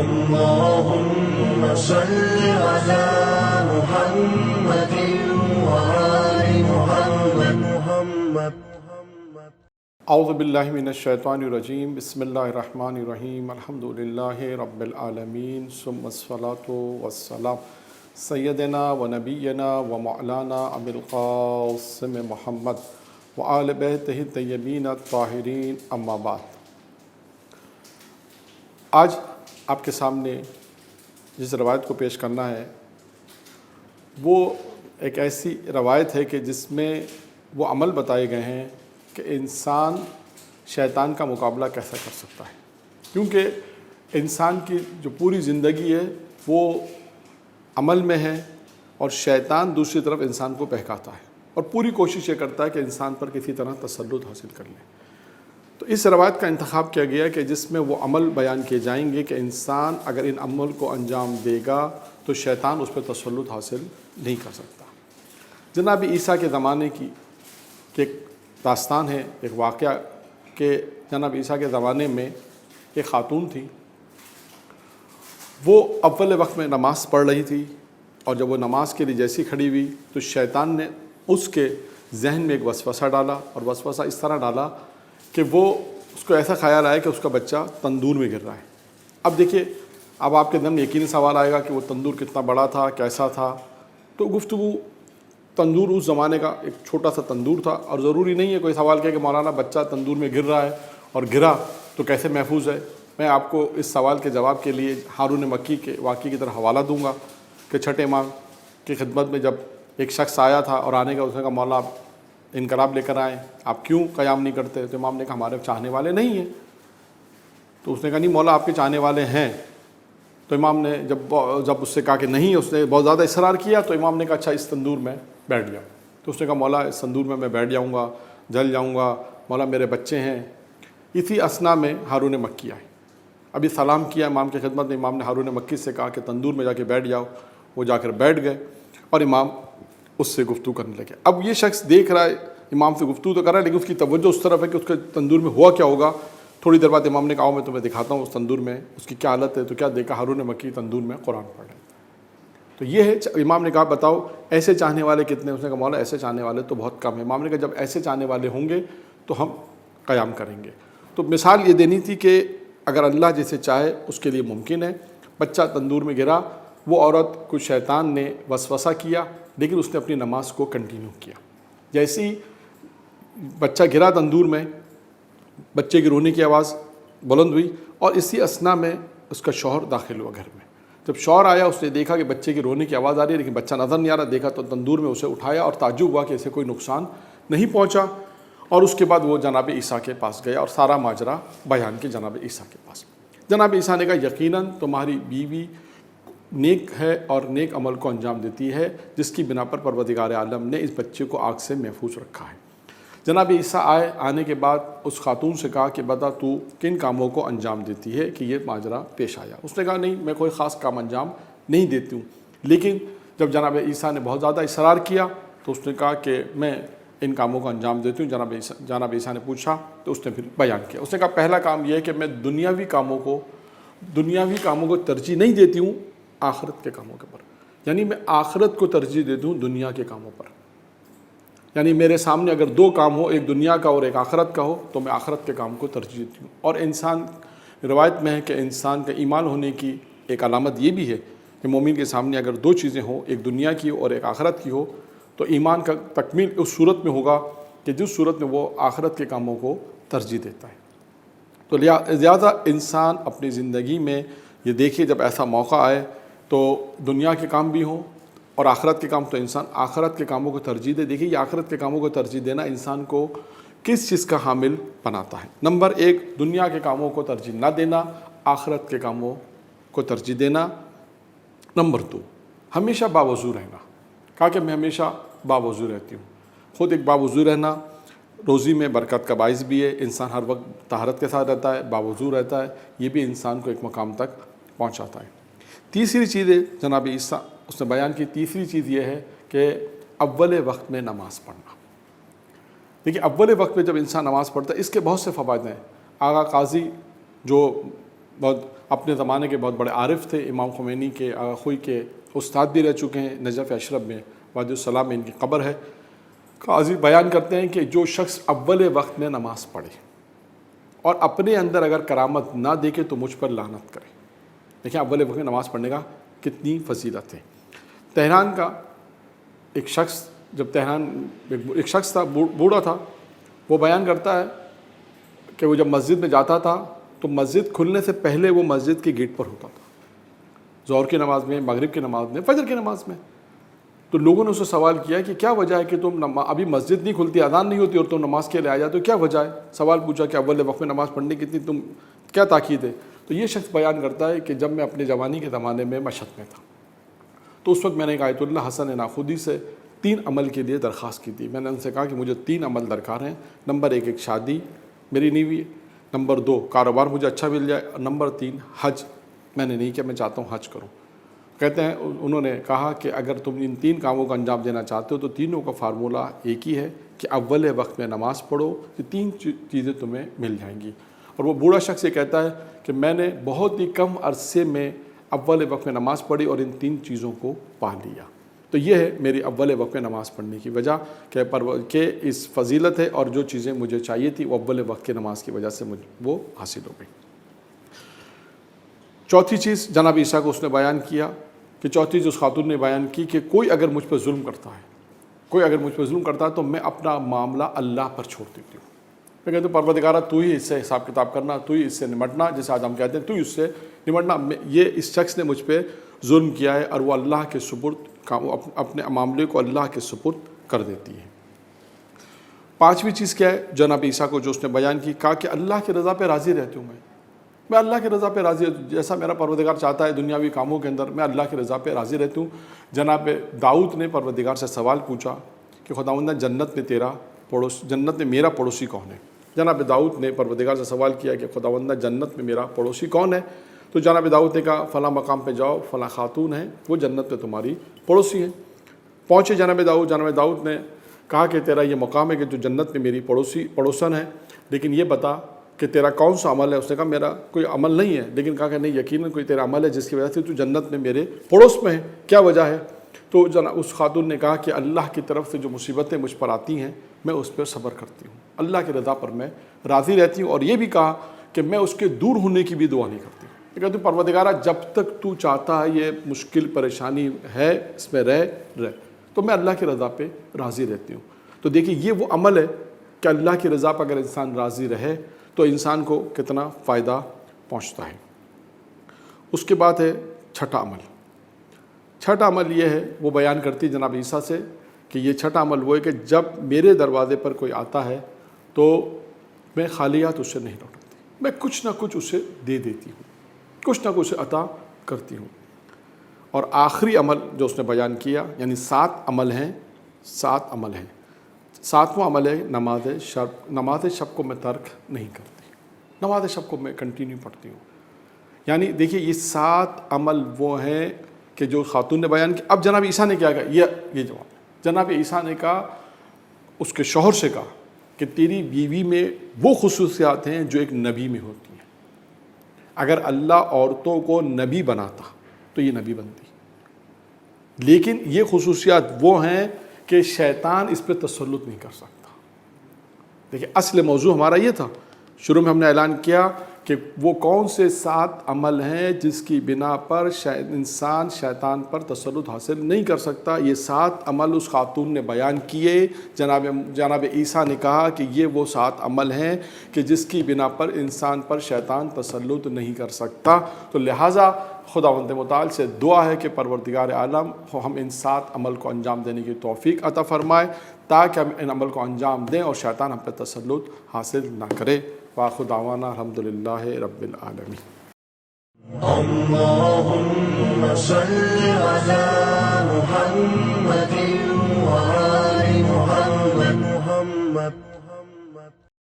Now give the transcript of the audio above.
اللهم صل على محمد وآل محمد. اعوذ باللہ من الشیطان الرجیم. بسم اللہ الرحمن الرحیم. الحمد للہ رب العالمین ثم الصلاۃ والسلام سیدنا و نبینا و مولانا ابی القاسم محمد وآل بیتہ الطیبین الطاہرین. اما بعد. آج آپ کے سامنے جس روایت کو پیش کرنا ہے وہ ایک ایسی روایت ہے کہ جس میں وہ عمل بتائے گئے ہیں کہ انسان شیطان کا مقابلہ کیسا کر سکتا ہے، کیونکہ انسان کی جو پوری زندگی ہے وہ عمل میں ہے، اور شیطان دوسری طرف انسان کو بہکاتا ہے اور پوری کوشش یہ کرتا ہے کہ انسان پر کسی طرح تسلط حاصل کر لے. تو اس روایت کا انتخاب کیا گیا کہ جس میں وہ عمل بیان کیے جائیں گے کہ انسان اگر ان عمل کو انجام دے گا تو شیطان اس پہ تسلط حاصل نہیں کر سکتا. جناب عیسیٰ کے زمانے کی ایک داستان ہے، ایک واقعہ کہ جناب عیسیٰ کے زمانے میں ایک خاتون تھی. وہ اول وقت میں نماز پڑھ رہی تھی، اور جب وہ نماز کے لیے جیسی کھڑی ہوئی تو شیطان نے اس کے ذہن میں ایک وسوسہ ڈالا، اور وسوسہ اس طرح ڈالا کہ وہ اس کو ایسا خیال آیا کہ اس کا بچہ تندور میں گر رہا ہے. اب دیکھیے، اب آپ کے دم میں یقینی سوال آئے گا کہ وہ تندور کتنا بڑا تھا، کیسا تھا. تو گفتگو تندور اس زمانے کا ایک چھوٹا سا تندور تھا، اور ضروری نہیں ہے کوئی سوال کیا کہ مولانا بچہ تندور میں گر رہا ہے اور گرا تو کیسے محفوظ ہے. میں آپ کو اس سوال کے جواب کے لیے ہارون مکی کے واقعے کی طرف حوالہ دوں گا کہ چھٹے امام کی خدمت میں جب ایک شخص آیا تھا اور آنے کا اس نے کہا مولا آپ انقلاب لے کر آئے، آپ کیوں قیام نہیں کرتے؟ تو امام نے کہا ہمارے چاہنے والے نہیں ہیں. تو اس نے کہا نہیں مولا آپ کے چاہنے والے ہیں. تو امام نے جب اس سے کہا کہ نہیں، اس نے بہت زیادہ اصرار کیا تو امام نے کہا اچھا اس تندور میں بیٹھ جاؤ. تو اس نے کہا مولا اس تندور میں بیٹھ جاؤں گا، جل جاؤں گا، مولا میرے بچے ہیں. اسی اسنا میں ہارون مکی آئے. ابھی سلام کیا امام کی خدمت میں، امام نے ہارون مکی سے کہا کہ تندور میں جا کے بیٹھ جاؤ. وہ جا کر بیٹھ گئے اور امام اس سے گفتگو کرنے لگے. اب یہ شخص دیکھ رہا ہے امام سے گفتگو تو کر رہا ہے، لیکن اس کی توجہ اس طرف ہے کہ اس کے تندور میں ہوا کیا ہوگا. تھوڑی دیر بعد امام نے کہا میں تمہیں دکھاتا ہوں اس تندور میں اس کی کیا حالت ہے. تو کیا دیکھا، ہارون مکی تندور میں قرآن پڑھ رہے. تو یہ ہے. امام نے کہا بتاؤ ایسے چاہنے والے کتنے؟ اس نے کہا مولا ایسے چاہنے والے تو بہت کم ہیں. امام نے کہا جب ایسے چاہنے والے ہوں گے تو ہم قیام کریں گے. تو مثال یہ دینی تھی کہ اگر اللہ جسے چاہے اس کے لیے ممکن ہے. بچہ تندور میں گرا، وہ عورت کو شیطان نے وسوسہ کیا، لیکن اس نے اپنی نماز کو کنٹینیو کیا. جیسی بچہ گرا تندور میں، بچے کی رونے کی آواز بلند ہوئی، اور اسی اسنا میں اس کا شوہر داخل ہوا گھر میں. جب شوہر آیا اس نے دیکھا کہ بچے کی رونے کی آواز آ رہی ہے لیکن بچہ نظر نہیں آ رہا. دیکھا تو تندور میں اسے اٹھایا اور تعجب ہوا کہ اسے کوئی نقصان نہیں پہنچا. اور اس کے بعد وہ جناب عیسیٰ کے پاس گیا اور سارا ماجرا بیان کے جناب عیسیٰ کے پاس. جناب عیسیٰ نے کہا یقیناً تمہاری بیوی نیک ہے اور نیک عمل کو انجام دیتی ہے، جس کی بنا پر پروردگار عالم نے اس بچے کو آگ سے محفوظ رکھا ہے. جناب عیسیٰ آنے کے بعد اس خاتون سے کہا کہ بتا تو کن کاموں کو انجام دیتی ہے کہ یہ ماجرا پیش آیا. اس نے کہا نہیں میں کوئی خاص کام انجام نہیں دیتی ہوں. لیکن جب جناب عیسیٰ نے بہت زیادہ اصرار کیا تو اس نے کہا کہ میں ان کاموں کو انجام دیتی ہوں. جناب عیسیٰ نے پوچھا تو اس نے پھر بیان کیا. اس نے کہا پہلا کام یہ ہے کہ میں دنیاوی کاموں کو ترجیح نہیں دیتی ہوں آخرت کے کاموں کے پر. یعنی میں آخرت کو ترجیح دیتی ہوں دنیا کے کاموں پر. یعنی میرے سامنے اگر دو کام ہو، ایک دنیا کا اور ایک آخرت کا ہو، تو میں آخرت کے کام کو ترجیح دیتی ہوں. اور انسان روایت میں ہے کہ انسان کا ایمان ہونے کی ایک علامت یہ بھی ہے کہ مومن کے سامنے اگر دو چیزیں ہوں، ایک دنیا کی اور ایک آخرت کی ہو، تو ایمان کا تکمیل اس صورت میں ہوگا کہ جس صورت میں وہ آخرت کے کاموں کو ترجیح دیتا ہے. تو لہٰذا انسان اپنی زندگی میں یہ دیکھے جب ایسا موقع آئے تو دنیا کے کام بھی ہوں اور آخرت کے کام، تو انسان آخرت کے کاموں کو ترجیح دے. دیکھیے یہ آخرت کے کاموں کو ترجیح دینا انسان کو کس چیز کا حامل بناتا ہے. نمبر ایک، دنیا کے کاموں کو ترجیح نہ دینا، آخرت کے کاموں کو ترجیح دینا. نمبر دو، ہمیشہ باوضو رہنا. کہا کہ میں ہمیشہ باوضو رہتی ہوں. خود ایک باوضو رہنا روزی میں برکت کا باعث بھی ہے. انسان ہر وقت طہارت کے ساتھ رہتا ہے، باوضو رہتا ہے، یہ بھی انسان کو ایک مقام تک پہنچاتا ہے. تیسری چیز ہے جناب عیسیٰ اس نے بیان کی، تیسری چیز یہ ہے کہ اول وقت میں نماز پڑھنا. دیکھیے اول وقت میں جب انسان نماز پڑھتا ہے اس کے بہت سے فوائد ہیں. آغا قاضی جو بہت اپنے زمانے کے بہت بڑے عارف تھے، امام خمینی کے خوئی کے استاد بھی رہ چکے ہیں، نجف اشرف میں وادی السلام میں ان کی قبر ہے۔ قاضی بیان کرتے ہیں کہ جو شخص اول وقت میں نماز پڑھے اور اپنے اندر اگر کرامت نہ دیکھے تو مجھ پر لعنت کرے۔ دیکھیں اول وقت میں نماز پڑھنے کا کتنی فضیلت ہے۔ تہران کا ایک شخص، جب تہران ایک شخص تھا، بوڑھا تھا، وہ بیان کرتا ہے کہ وہ جب مسجد میں جاتا تھا تو مسجد کھلنے سے پہلے وہ مسجد کے گیٹ پر ہوتا تھا، ظہر کی نماز میں، مغرب کی نماز میں، فجر کی نماز میں۔ تو لوگوں نے اس سے سوال کیا کہ کیا وجہ ہے کہ تم ابھی مسجد نہیں کھلتی، اذان نہیں ہوتی اور تم نماز کے لیے آ جاتے ہو، کیا وجہ ہے؟ سوال پوچھا کہ اول وقت میں نماز پڑھنے کی اتنی تم کیا تاکید ہے؟ تو یہ شخص بیان کرتا ہے کہ جب میں اپنے جوانی کے زمانے میں مشہد میں تھا تو اس وقت میں نے ایک آیت اللہ حسن ناخودی سے 3 عمل کے لیے درخواست کی تھی۔ میں نے ان سے کہا کہ مجھے 3 عمل درکار ہیں۔ نمبر 1 ایک شادی میری نہیں ہوئی، نمبر 2 کاروبار مجھے اچھا مل جائے، اور نمبر 3 حج میں نے نہیں کیا، میں چاہتا ہوں حج کروں۔ کہتے ہیں انہوں نے کہا کہ اگر تم ان 3 کاموں کا انجام دینا چاہتے ہو تو تینوں کا فارمولہ ایک ہی ہے کہ اول وقت میں نماز پڑھو، یہ 3 چیزیں تمہیں مل جائیں گی۔ اور وہ بوڑھا شخص یہ کہتا ہے کہ میں نے بہت ہی کم عرصے میں اول وقت میں نماز پڑھی اور ان 3 چیزوں کو پا لیا۔ تو یہ ہے میری اول وقت میں نماز پڑھنے کی وجہ کہ اس فضیلت ہے، اور جو چیزیں مجھے چاہیے تھی وہ اول وقت کی نماز کی وجہ سے مجھے وہ حاصل ہو گئی۔ چوتھی چیز جناب عیسیٰ کو اس نے بیان کیا کہ چوتھی چیز اس خاتون نے بیان کی کہ کوئی اگر مجھ پر ظلم کرتا ہے تو میں اپنا معاملہ اللہ پر چھوڑ دیتی ہوں۔ میں کہتا ہوں پروردگارہ تو ہی اس سے حساب کتاب کرنا، تو ہی اس سے نمٹنا، جیسے آج ہم کہتے ہیں تو ہی اس سے نمٹنا۔ یہ اس شخص نے مجھ پہ ظلم کیا ہے اور وہ اللہ کے سپرد اپنے معاملے کو اللہ کے سپرد کر دیتی ہے۔ 5ویں چیز کیا ہے جناب عیسیٰ کو جو اس نے بیان کی، کہا کہ اللہ کی رضا پہ راضی رہتی ہوں، میں اللہ کی رضا پہ راضی ہوں، جیسا میرا پروردگار چاہتا ہے دنیاوی کاموں کے اندر میں اللہ کی رضا پہ راضی رہتی ہوں۔ جناب داؤد نے پروردگار سے سوال پوچھا کہ خداوند جنت میں میرا پڑوسی کون ہے؟ جناب داؤد نے پروردگار سے سوال کیا کہ خداوند جنت میں میرا پڑوسی کون ہے؟ تو جناب داؤد نے کہا فلاں مقام پہ جاؤ، فلاں خاتون ہے، وہ جنت میں تمہاری پڑوسی ہے۔ پہنچے جناب داؤد نے کہا کہ تیرا یہ مقام ہے کہ جو جنت میں میری پڑوسن ہے، لیکن یہ بتا کہ تیرا کون سا عمل ہے؟ اس نے کہا میرا کوئی عمل نہیں ہے، لیکن کہا کہ نہیں، یقیناً کوئی تیرا عمل ہے جس کی وجہ سے تو جنت میں میرے پڑوس میں ہے، کیا وجہ ہے؟ تو اس خاتون نے کہا کہ اللہ کی طرف سے جو مصیبتیں مجھ پر آتی ہیں میں اس پہ صبر کرتی ہوں، اللہ کی رضا پر میں راضی رہتی ہوں، اور یہ بھی کہا کہ میں اس کے دور ہونے کی بھی دعا نہیں کرتی۔ یہ کہتی ہوں پروردگارہ جب تک تو چاہتا ہے یہ مشکل پریشانی ہے اس میں رہ تو میں اللہ کی رضا پہ راضی رہتی ہوں۔ تو دیکھیے یہ وہ عمل ہے کہ اللہ کی رضا پر اگر انسان راضی رہے تو انسان کو کتنا فائدہ پہنچتا ہے۔ اس کے بعد ہے چھٹا عمل یہ ہے، وہ بیان کرتی جناب عیسیٰ سے کہ یہ چھٹا عمل وہ ہے کہ جب میرے دروازے پر کوئی آتا ہے تو میں خالی ہاتھ اس سے نہیں لوٹاتی، میں کچھ نہ کچھ اسے دے دیتی ہوں، کچھ نہ کچھ عطا کرتی ہوں۔ اور آخری عمل جو اس نے بیان کیا، یعنی 7 عمل ہیں، 7واں عمل ہے نماز شب کو میں ترک نہیں کرتی، نماز شب کو میں کنٹینیو پڑھتی ہوں۔ یعنی دیکھیے یہ 7 عمل وہ ہیں کہ جو خاتون نے بیان کی۔ اب جناب عیسیٰ نے کیا کہا، یہ جواب ہے۔ جناب عیسیٰ نے کہا، اس کے شوہر سے کہا کہ تیری بیوی میں وہ خصوصیات ہیں جو ایک نبی میں ہوتی ہیں، اگر اللہ عورتوں کو نبی بناتا تو یہ نبی بنتی، لیکن یہ خصوصیات وہ ہیں کہ شیطان اس پہ تسلط نہیں کر سکتا۔ دیکھیں اصل موضوع ہمارا یہ تھا، شروع میں ہم نے اعلان کیا کہ وہ کون سے 7 عمل ہیں جس کی بنا پر انسان شیطان پر تسلط حاصل نہیں کر سکتا۔ یہ 7 عمل اس خاتون نے بیان کیے۔ جناب عیسیٰ نے کہا کہ یہ وہ 7 عمل ہیں کہ جس کی بنا پر انسان پر شیطان تسلط نہیں کر سکتا۔ تو لہٰذا خداوند متعال سے دعا ہے کہ پروردگار عالم ہم ان 7 عمل کو انجام دینے کی توفیق عطا فرمائے تاکہ ہم ان عمل کو انجام دیں اور شیطان ہم پہ تسلط حاصل نہ کرے۔ وآخر دعوانا الحمدللہ رب العالمین۔ اللهم صل على محمد